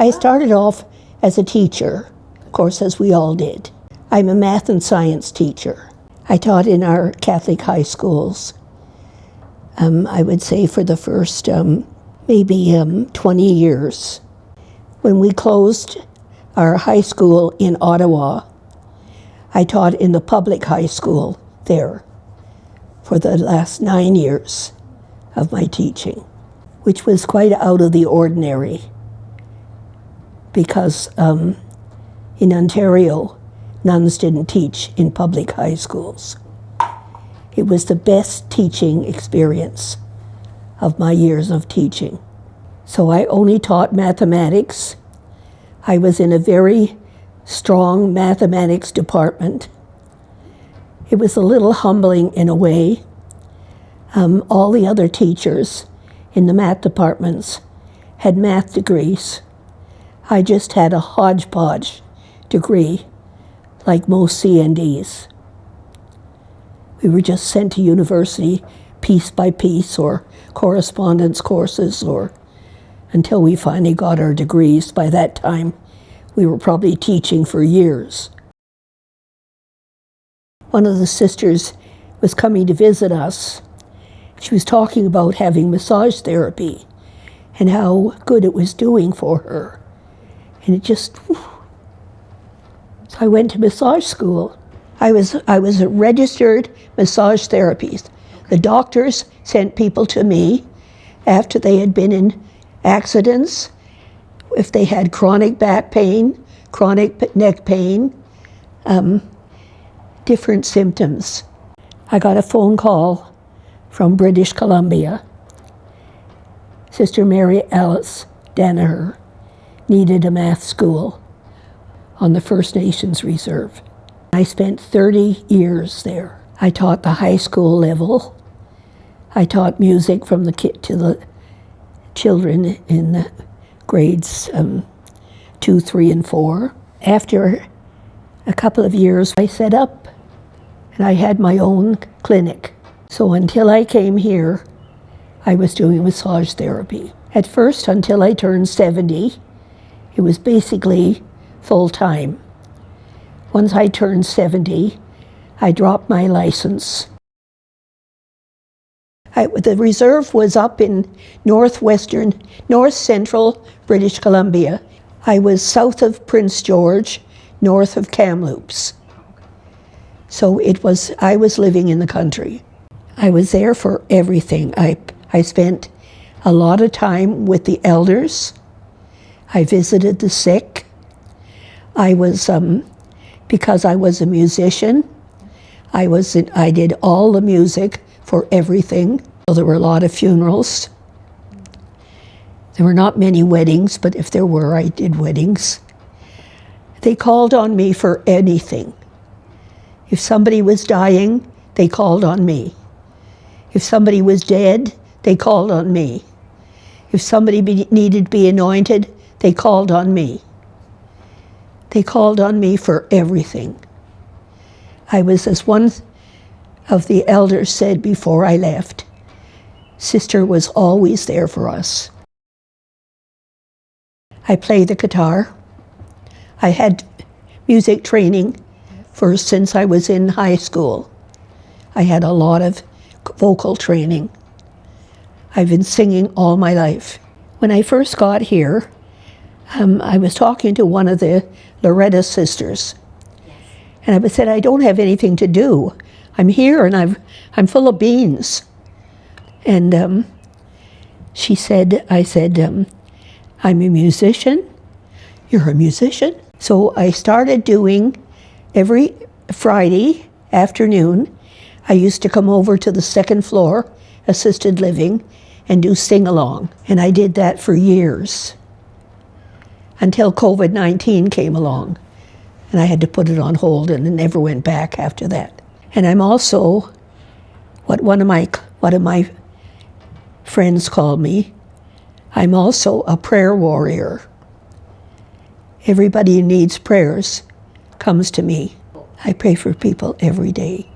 I started off as a teacher, of course, as we all did. I'm a math and science teacher. I taught in our Catholic high schools. I would say for the first maybe 20 years. When we closed our high school in Ottawa, I taught in the public high school there for the last 9 years of my teaching, which was quite out of the ordinary because in Ontario, nuns didn't teach in public high schools. It was the best teaching experience of my years of teaching. So I only taught mathematics. I was in a very strong mathematics department. It was a little humbling in a way. All the other teachers in the math departments had math degrees. I just had a hodgepodge degree, like most CNDs. We were just sent to university piece by piece, or correspondence courses, or until we finally got our degrees. By that time, we were probably teaching for years. One of the sisters was coming to visit us. She was talking about having massage therapy and how good it was doing for her. And it just, so I went to massage school. I was a registered massage therapist. The doctors sent people to me after they had been in accidents, if they had chronic back pain, chronic neck pain, different symptoms. I got a phone call from British Columbia. Sister Mary Alice Danaher needed a math school on the First Nations Reserve. I spent 30 years there. I taught the high school level. I taught music from the to the children in the grades 2, 3, and 4. After a couple of years, I set up and I had my own clinic. So until I came here, I was doing massage therapy. At first, until I turned 70, it was basically full-time. Once I turned 70, I dropped my license. The reserve was up in north central British Columbia. I was south of Prince George, north of Kamloops. So I was living in the country. I was there for everything. I spent a lot of time with the elders. I visited the sick. I was, because I was a musician, I did all the music for everything. So there were a lot of funerals. There were not many weddings, but if there were, I did weddings. They called on me for anything. If somebody was dying, they called on me. If somebody was dead, they called on me. If somebody needed to be anointed, they called on me. They called on me for everything. I was, as one of the elders said before I left, Sister was always there for us. I play the guitar. I had music training since I was in high school. I had a lot of vocal training. I've been singing all my life. When I first got here, I was talking to one of the Loretta sisters, and I said, I don't have anything to do. I'm here and I'm full of beans. And she said, I said, I'm a musician. You're a musician? So I started doing every Friday afternoon. I used to come over to the second floor, assisted living, and do sing-along. And I did that for years until COVID-19 came along. And I had to put it on hold, and it never went back after that. And I'm also, what one of my friends called me, I'm also a prayer warrior. Everybody who needs prayers comes to me. I pray for people every day.